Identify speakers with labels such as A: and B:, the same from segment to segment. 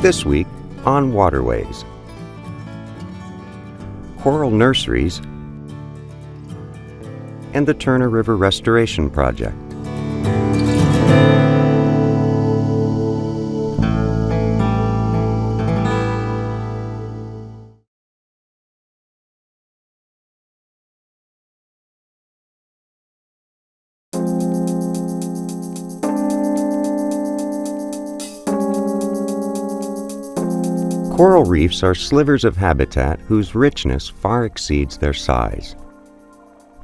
A: This week on Waterways, coral nurseries, and the Turner River Restoration Project. Coral reefs are slivers of habitat whose richness far exceeds their size.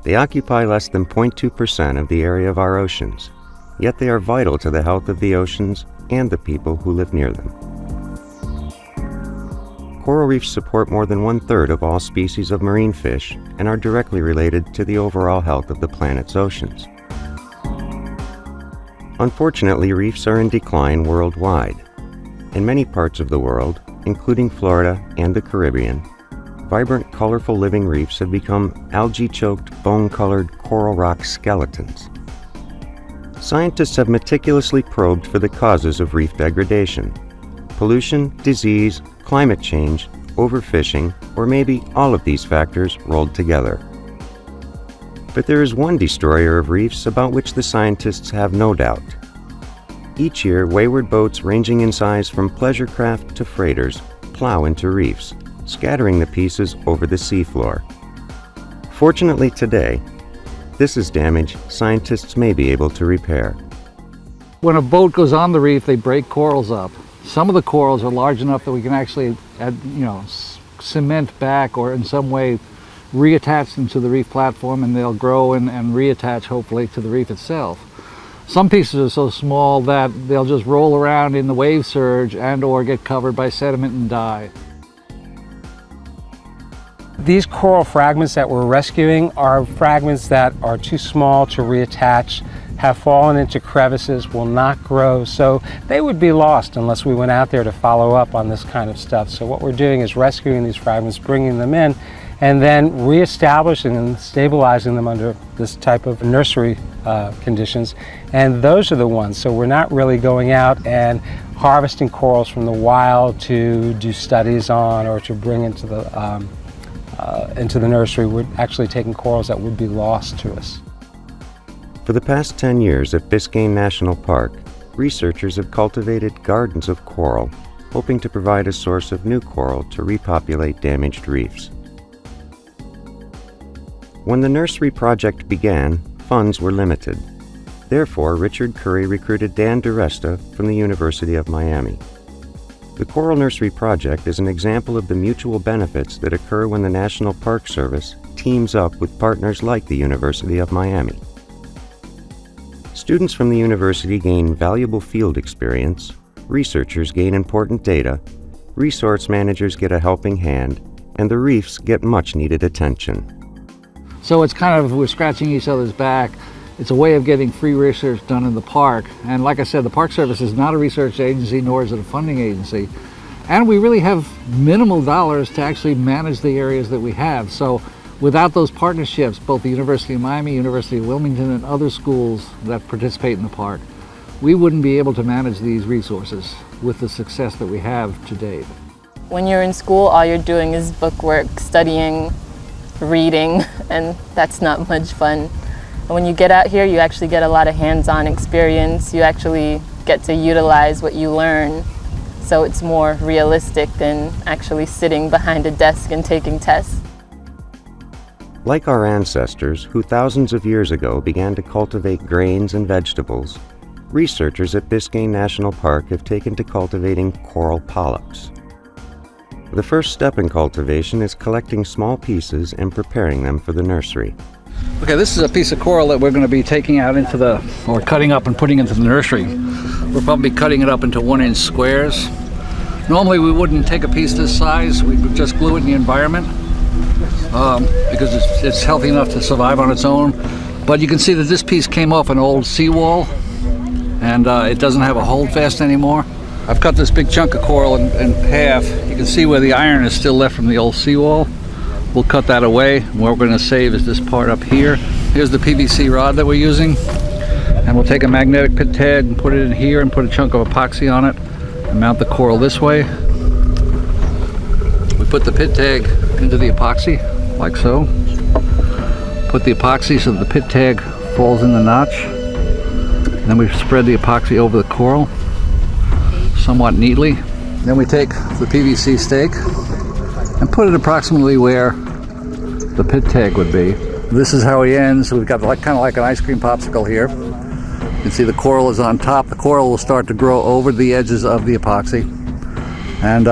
A: They occupy less than 0.2% of the area of our oceans, yet they are vital to the health of the oceans and the people who live near them. Coral reefs support more than 1/3 of all species of marine fish and are directly related to the overall health of the planet's oceans. Unfortunately, reefs are in decline worldwide. In many parts of the world, including Florida and the Caribbean, vibrant, colorful living reefs have become algae-choked, bone-colored coral rock skeletons. Scientists have meticulously probed for the causes of reef degradation: pollution, disease, climate change, overfishing, or maybe all of these factors rolled together. But there is one destroyer of reefs about which the scientists have no doubt. Each year, wayward boats ranging in size from pleasure craft to freighters plow into reefs, scattering the pieces over the seafloor. Fortunately today, this is damage scientists may be able to repair.
B: When a boat goes on the reef, they break corals up. Some of the corals are large enough that we can actually cement back or in some way reattach them to the reef platform, and they'll grow and reattach hopefully to the reef itself. Some pieces are so small that they'll just roll around in the wave surge and or get covered by sediment and die.
C: These coral fragments that we're rescuing are fragments that are too small to reattach, have fallen into crevices, will not grow, so they would be lost unless we went out there to follow up on this kind of stuff. So what we're doing is rescuing these fragments, bringing them in, and then reestablishing and stabilizing them under this type of nursery conditions. And those are the ones. So we're not really going out and harvesting corals from the wild to do studies on or to bring into the nursery. We're actually taking corals that would be lost to us.
A: For the past 10 years at Biscayne National Park, researchers have cultivated gardens of coral, hoping to provide a source of new coral to repopulate damaged reefs. When the nursery project began, funds were limited. Therefore, Richard Curry recruited Dan DiResta from the University of Miami. The Coral Nursery Project is an example of the mutual benefits that occur when the National Park Service teams up with partners like the University of Miami. Students from the university gain valuable field experience, researchers gain important data, resource managers get a helping hand, and the reefs get much-needed attention.
B: So it's kind of, we're scratching each other's back. It's a way of getting free research done in the park. And like I said, the Park Service is not a research agency, nor is it a funding agency. And we really have minimal dollars to actually manage the areas that we have. So without those partnerships, both the University of Miami, University of Wilmington, and other schools that participate in the park, we wouldn't be able to manage these resources with the success that we have to date.
D: When you're in school, all you're doing is bookwork, studying, reading, and that's not much fun. And when you get out here, you actually get a lot of hands-on experience. You actually get to utilize what you learn. So it's more realistic than actually sitting behind a desk and taking tests.
A: Like our ancestors, who thousands of years ago began to cultivate grains and vegetables, researchers at Biscayne National Park have taken to cultivating coral polyps. The first step in cultivation is collecting small pieces and preparing them for the nursery.
B: Okay, this is a piece of coral that we're going to be taking out into or cutting up and putting into the nursery. We're probably cutting it up into 1-inch squares. Normally we wouldn't take a piece this size, we would just glue it in the environment because it's healthy enough to survive on its own. But you can see that this piece came off an old seawall and it doesn't have a holdfast anymore. I've cut this big chunk of coral in half. You can see where the iron is still left from the old seawall. We'll cut that away. What we're going to save is this part up here. Here's the PVC rod that we're using. And we'll take a magnetic pit tag and put it in here and put a chunk of epoxy on it. mount the coral this way. We put the pit tag into the epoxy, like so. Put the epoxy so that the pit tag falls in the notch. And then we spread the epoxy over the coral somewhat neatly. Then we take the PVC stake and put it approximately where the pit tag would be. This is how he ends. We've got kind of like an ice cream popsicle here. You can see the coral is on top. The coral will start to grow over the edges of the epoxy. And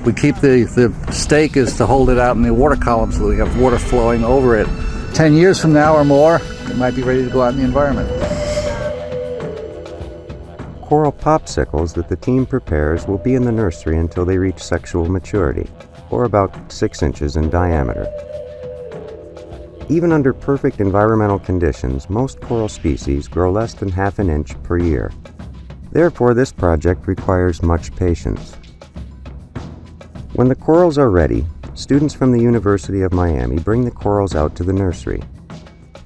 B: we keep the stake is to hold it out in the water column so that we have water flowing over it. 10 years from now or more, it might be ready to go out in the environment.
A: Coral popsicles that the team prepares will be in the nursery until they reach sexual maturity, or about 6 inches in diameter. Even under perfect environmental conditions, most coral species grow less than ½ an inch per year. Therefore, this project requires much patience. When the corals are ready, students from the University of Miami bring the corals out to the nursery.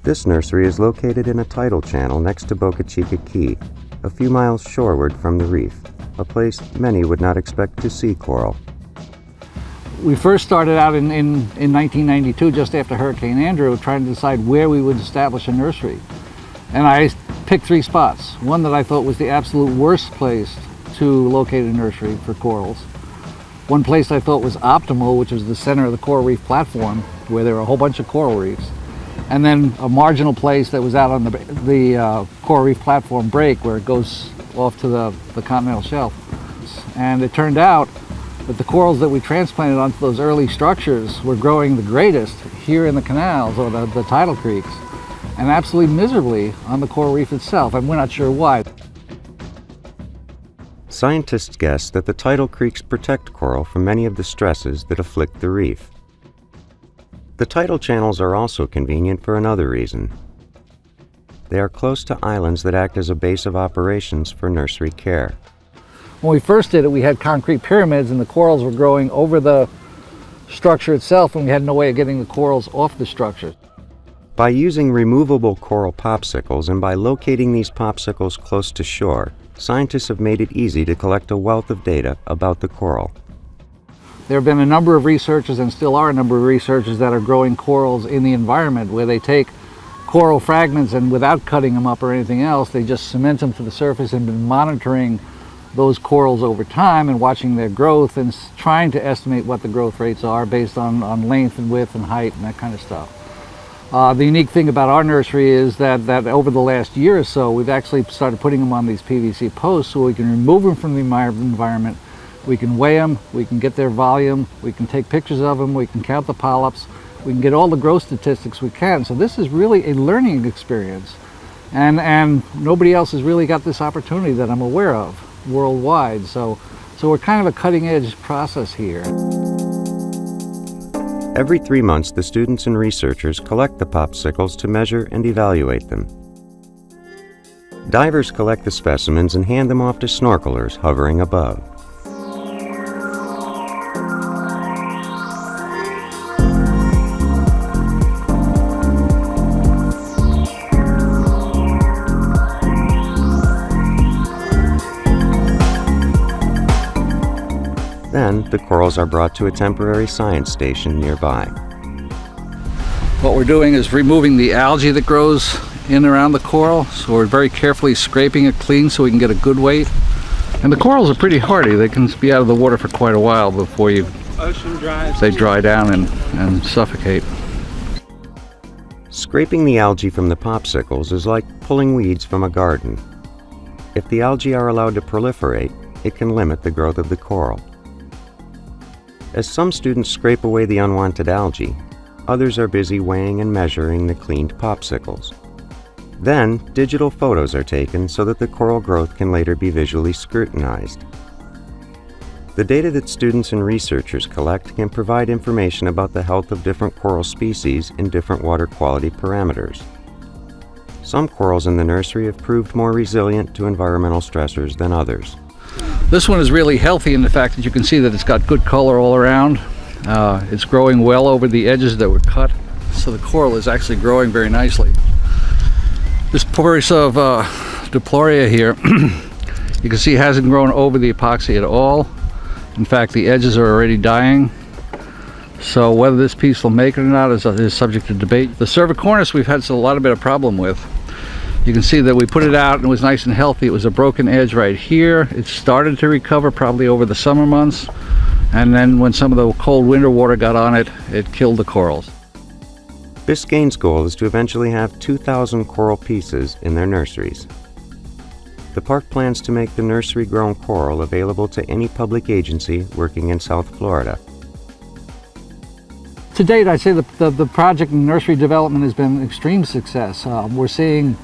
A: This nursery is located in a tidal channel next to Boca Chica Key, a few miles shoreward from the reef, a place many would not expect to see coral.
B: We first started out in 1992, just after Hurricane Andrew, trying to decide where we would establish a nursery. And I picked 3 spots. One that I thought was the absolute worst place to locate a nursery for corals. One place I thought was optimal, which was the center of the coral reef platform, where there were a whole bunch of coral reefs. And then a marginal place that was out on the coral reef platform break, where it goes off to the continental shelf. And it turned out that the corals that we transplanted onto those early structures were growing the greatest here in the canals or the tidal creeks, and absolutely miserably on the coral reef itself, and we're not sure why.
A: Scientists guess that the tidal creeks protect coral from many of the stresses that afflict the reef. The tidal channels are also convenient for another reason. They are close to islands that act as a base of operations for nursery care.
B: When we first did it, we had concrete pyramids and the corals were growing over the structure itself, and we had no way of getting the corals off the structure.
A: By using removable coral popsicles and by locating these popsicles close to shore, scientists have made it easy to collect a wealth of data about the coral.
B: There have been a number of researchers, and still are a number of researchers, that are growing corals in the environment, where they take coral fragments and without cutting them up or anything else, they just cement them to the surface and been monitoring those corals over time and watching their growth and trying to estimate what the growth rates are based on length and width and height and that kind of stuff. The unique thing about our nursery is that over the last year or so, we've actually started putting them on these PVC posts so we can remove them from the environment, we can weigh them, we can get their volume, we can take pictures of them, we can count the polyps, we can get all the growth statistics we can. So this is really a learning experience, and nobody else has really got this opportunity that I'm aware of worldwide. So we're kind of a cutting edge process here.
A: Every 3 months, the students and researchers collect the popsicles to measure and evaluate them. Divers collect the specimens and hand them off to snorkelers hovering above. Then, the corals are brought to a temporary science station nearby.
B: What we're doing is removing the algae that grows in and around the coral, so we're very carefully scraping it clean so we can get a good weight. And the corals are pretty hardy. They can be out of the water for quite a while before they dry down and suffocate.
A: Scraping the algae from the popsicles is like pulling weeds from a garden. If the algae are allowed to proliferate, it can limit the growth of the coral. As some students scrape away the unwanted algae, others are busy weighing and measuring the cleaned popsicles. Then, digital photos are taken so that the coral growth can later be visually scrutinized. The data that students and researchers collect can provide information about the health of different coral species in different water quality parameters. Some corals in the nursery have proved more resilient to environmental stressors than others.
B: This one is really healthy in the fact that you can see that it's got good color all around. It's growing well over the edges that were cut, so the coral is actually growing very nicely. This piece of Diploria here You can see it hasn't grown over the epoxy at all. In fact, the edges are already dying. So whether this piece will make it or not is subject to debate. The cervicornis we've had a lot of problem with. You can see that we put it out and it was nice and healthy. It was a broken edge right here. It started to recover probably over the summer months. And then when some of the cold winter water got on it, it killed the corals.
A: Biscayne's goal is to eventually have 2,000 coral pieces in their nurseries. The park plans to make the nursery-grown coral available to any public agency working in South Florida.
B: To date, I'd say the project in nursery development has been an extreme success. We're seeing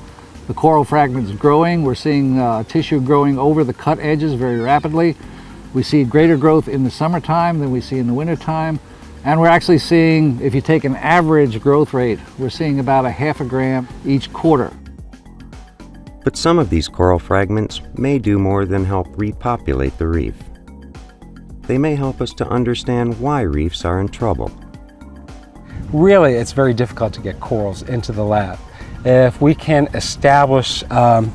B: the coral fragments growing. We're seeing tissue growing over the cut edges very rapidly. We see greater growth in the summertime than we see in the wintertime. And we're actually seeing, if you take an average growth rate, we're seeing about a half a gram each quarter.
A: But some of these coral fragments may do more than help repopulate the reef. They may help us to understand why reefs are in trouble.
C: Really, it's very difficult to get corals into the lab. If we can establish a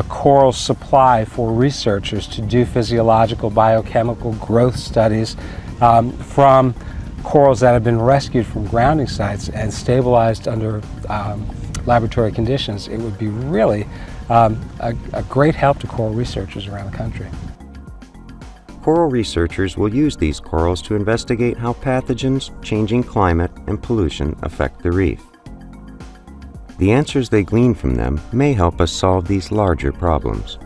C: coral supply for researchers to do physiological, biochemical growth studies from corals that have been rescued from grounding sites and stabilized under laboratory conditions, it would be really a great help to coral researchers around the country.
A: Coral researchers will use these corals to investigate how pathogens, changing climate, and pollution affect the reef. The answers they glean from them may help us solve these larger problems.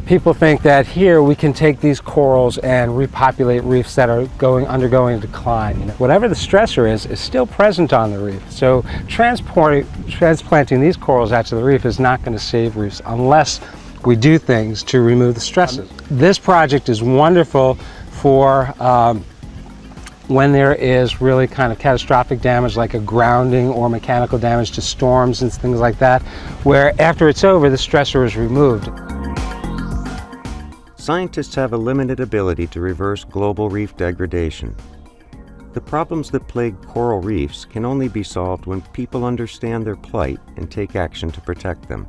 C: People think that here we can take these corals and repopulate reefs that are undergoing decline. Whatever the stressor is still present on the reef. So transplanting these corals out to the reef is not going to save reefs unless we do things to remove the stresses. This project is wonderful for when there is really kind of catastrophic damage like a grounding or mechanical damage to storms and things like that, where after it's over the stressor is removed.
A: Scientists have a limited ability to reverse global reef degradation. The problems that plague coral reefs can only be solved when people understand their plight and take action to protect them.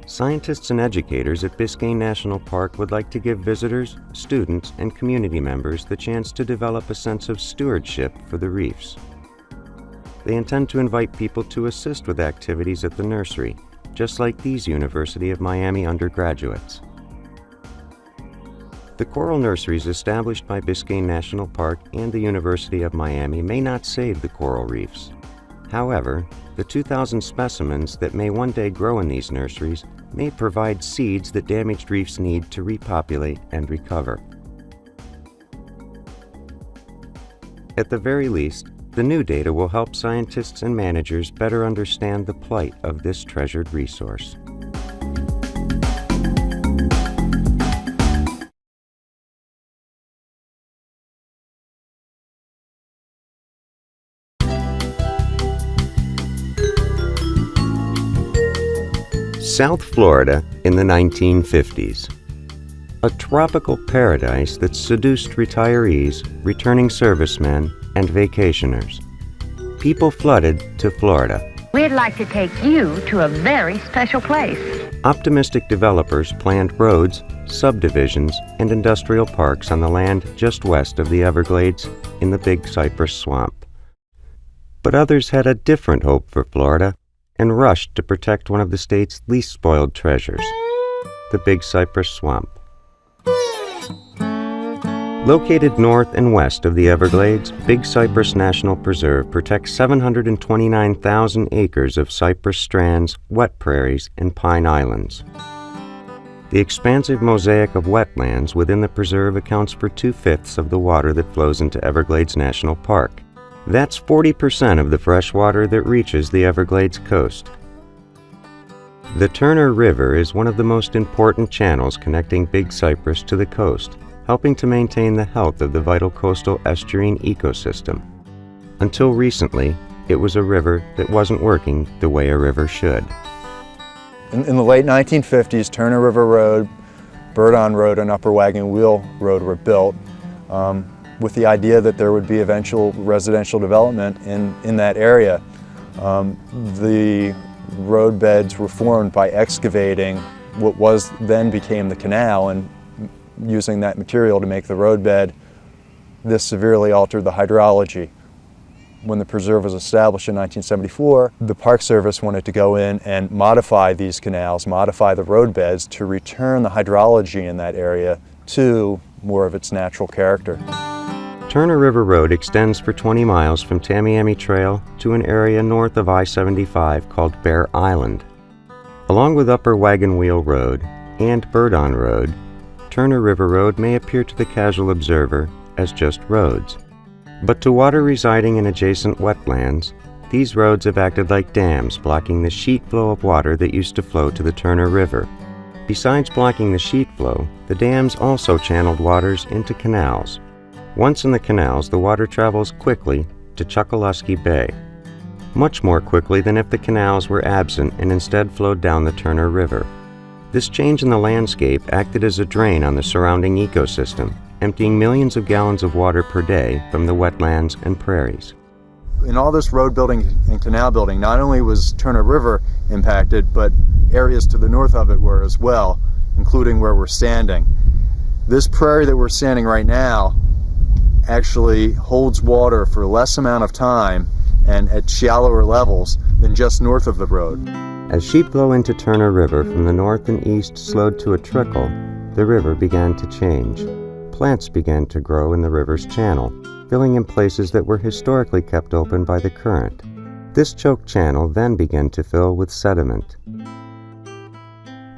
A: Scientists and educators at Biscayne National Park would like to give visitors, students, and community members the chance to develop a sense of stewardship for the reefs. They intend to invite people to assist with activities at the nursery, just like these University of Miami undergraduates. The coral nurseries established by Biscayne National Park and the University of Miami may not save the coral reefs. However, the 2,000 specimens that may one day grow in these nurseries may provide seeds that damaged reefs need to repopulate and recover. At the very least, the new data will help scientists and managers better understand the plight of this treasured resource. South Florida in the 1950s. A tropical paradise that seduced retirees, returning servicemen, and vacationers. People flooded to Florida.
E: We'd like to take you to a very special place.
A: Optimistic developers planned roads, subdivisions, and industrial parks on the land just west of the Everglades in the Big Cypress Swamp. But others had a different hope for Florida and rushed to protect one of the state's least spoiled treasures, the Big Cypress Swamp. Located north and west of the Everglades, Big Cypress National Preserve protects 729,000 acres of cypress strands, wet prairies, and pine islands. The expansive mosaic of wetlands within the preserve accounts for 2/5 of the water that flows into Everglades National Park. That's 40% of the fresh water that reaches the Everglades coast. The Turner River is one of the most important channels connecting Big Cypress to the coast, helping to maintain the health of the vital coastal estuarine ecosystem. Until recently, it was a river that wasn't working the way a river should.
F: In the late 1950s, Turner River Road, Birdon Road, and Upper Wagon Wheel Road were built with the idea that there would be eventual residential development in that area. The road beds were formed by excavating what was then became the canal, and using that material to make the roadbed, this severely altered the hydrology. When the preserve was established in 1974, the Park Service wanted to go in and modify these canals, modify the roadbeds to return the hydrology in that area to more of its natural character.
A: Turner River Road extends for 20 miles from Tamiami Trail to an area north of I-75 called Bear Island. Along with Upper Wagon Wheel Road and Birdon Road, Turner River Road may appear to the casual observer as just roads. But to water residing in adjacent wetlands, these roads have acted like dams, blocking the sheet flow of water that used to flow to the Turner River. Besides blocking the sheet flow, the dams also channeled waters into canals. Once in the canals, the water travels quickly to KOSLOSKI Bay, much more quickly than if the canals were absent and instead flowed down the Turner River. This change in the landscape acted as a drain on the surrounding ecosystem, emptying millions of gallons of water per day from the wetlands and prairies.
F: In all this road building and canal building, not only was Turner River impacted, but areas to the north of it were as well, including where we're standing. This prairie that we're standing right now actually holds water for less amount of time and at shallower levels than just north of the road.
A: As sheet flow into Turner River from the north and east slowed to a trickle, the river began to change. Plants began to grow in the river's channel, filling in places that were historically kept open by the current. This choked channel then began to fill with sediment.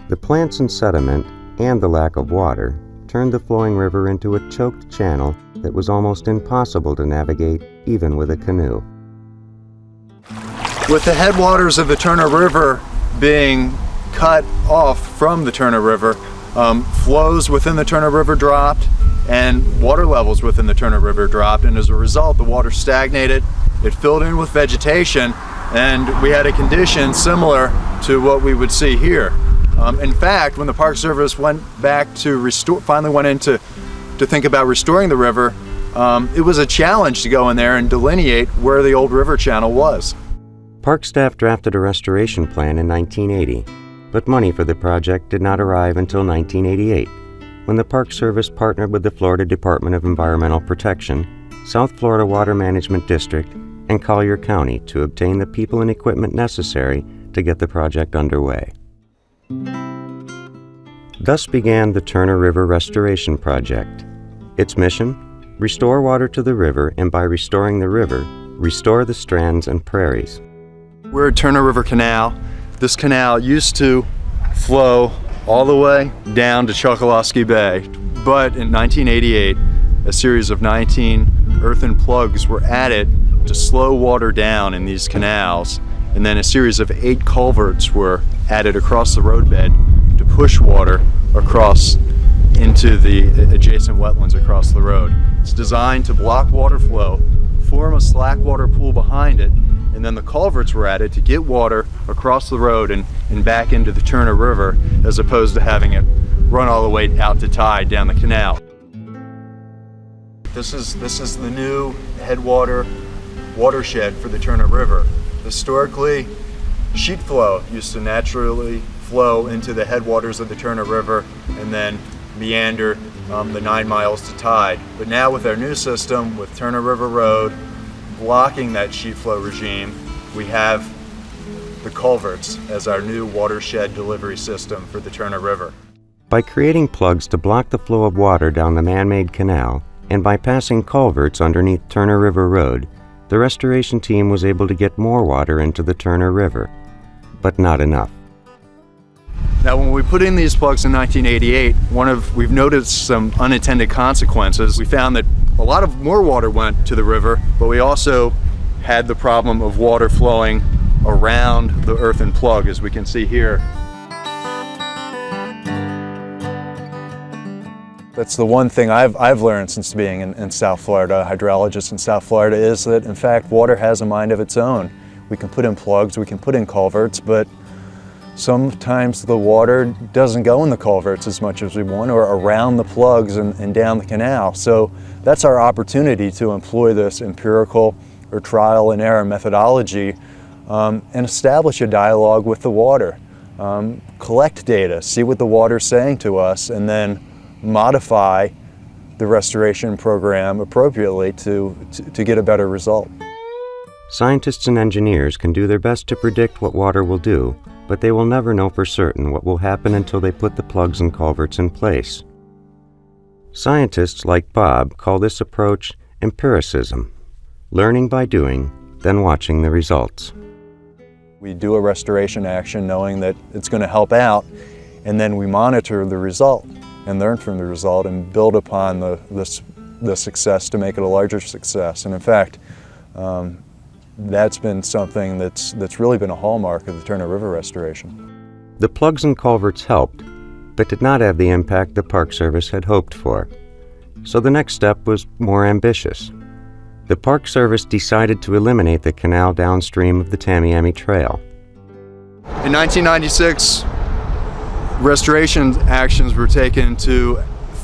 A: The plants and sediment, and the lack of water, turned the flowing river into a choked channel that was almost impossible to navigate even with a canoe.
F: With the headwaters of the Turner River being cut off from the Turner River, flows within the Turner River dropped and water levels within the Turner River dropped, and as a result the water stagnated, it filled in with vegetation, and we had a condition similar to what we would see here. In fact, when the Park Service went back to finally went in to think about restoring the river, it was a challenge to go in there and delineate where the old river channel was.
A: Park staff drafted a restoration plan in 1980, but money for the project did not arrive until 1988, when the Park Service partnered with the Florida Department of Environmental Protection, South Florida Water Management District, and Collier County to obtain the people and equipment necessary to get the project underway. Thus began the Turner River Restoration Project. Its mission? Restore water to the river, and by restoring the river, restore the strands and prairies.
F: We're at Turner River Canal. This canal used to flow all the way down to KOSLOSKI Bay, but in 1988, a series of 19 earthen plugs were added to slow water down in these canals, and then a series of 8 culverts were added across the roadbed to push water across into the adjacent wetlands across the road. It's designed to block water flow, form a slack water pool behind it, and then the culverts were added to get water across the road and back into the Turner River, as opposed to having it run all the way out to tide down the canal. This is the new headwater watershed for the Turner River. Historically, sheet flow used to naturally flow into the headwaters of the Turner River and then meander the 9 miles to tide. But now with our new system, with Turner River Road blocking that sheet flow regime, we have the culverts as our new watershed delivery system for the Turner River.
A: By creating plugs to block the flow of water down the man-made canal, and by passing culverts underneath Turner River Road, the restoration team was able to get more water into the Turner River, but not enough.
F: Now, when we put in these plugs in 1988, we've noticed some unintended consequences. We found that a lot of more water went to the river, but we also had the problem of water flowing around the earthen plug, as we can see here. That's the one thing I've learned since being in South Florida, a hydrologist in South Florida, is that in fact water has a mind of its own. We can put in plugs, we can put in culverts, but sometimes the water doesn't go in the culverts as much as we want, or around the plugs and down the canal. So that's our opportunity to employ this empirical or trial and error methodology and establish a dialogue with the water. collect data, see what the water's saying to us, and then modify the restoration program appropriately to get a better result.
A: Scientists and engineers can do their best to predict what water will do, but they will never know for certain what will happen until they put the plugs and culverts in place. Scientists like Bob call this approach empiricism, learning by doing, then watching the results.
F: We do a restoration action knowing that it's going to help out, and then we monitor the result and learn from the result and build upon the success to make it a larger success. And in fact, that's been something that's really been a hallmark of the Turner River restoration.
A: The plugs and culverts helped, but did not have the impact the Park Service had hoped for. So the next step was more ambitious. The Park Service decided to eliminate the canal downstream of the Tamiami Trail.
F: In 1996, restoration actions were taken to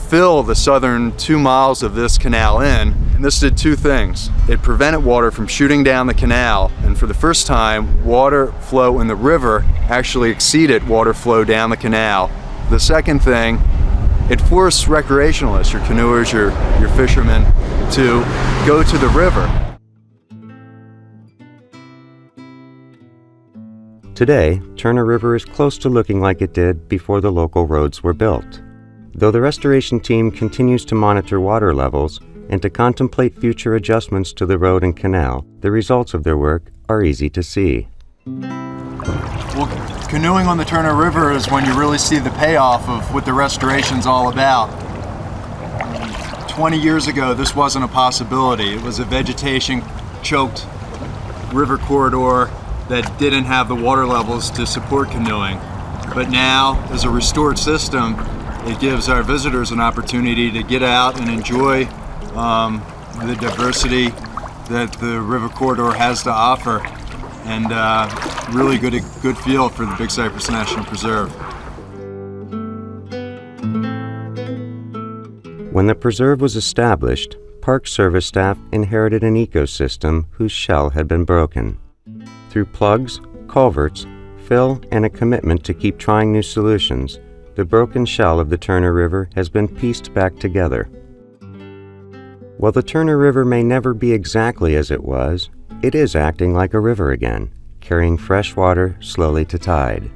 F: fill the southern 2 miles of this canal in, and this did two things. It prevented water from shooting down the canal, and for the first time, water flow in the river actually exceeded water flow down the canal. The second thing, it forced recreationalists, your canoers, your fishermen, to go to the river.
A: Today, Turner River is close to looking like it did before the local roads were built. Though the restoration team continues to monitor water levels and to contemplate future adjustments to the road and canal, the results of their work are easy to see.
F: Well, canoeing on the Turner River is when you really see the payoff of what the restoration's all about. 20 years ago, this wasn't a possibility. It was a vegetation-choked river corridor that didn't have the water levels to support canoeing. But now, as a restored system, it gives our visitors an opportunity to get out and enjoy the diversity that the river corridor has to offer, and really good feel for the Big Cypress National Preserve.
A: When the preserve was established, Park Service staff inherited an ecosystem whose shell had been broken. Through plugs, culverts, fill, and a commitment to keep trying new solutions, the broken shell of the Turner River has been pieced back together. While the Turner River may never be exactly as it was, it is acting like a river again, carrying fresh water slowly to tide.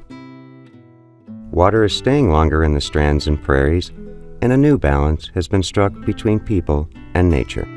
A: Water is staying longer in the strands and prairies, and a new balance has been struck between people and nature.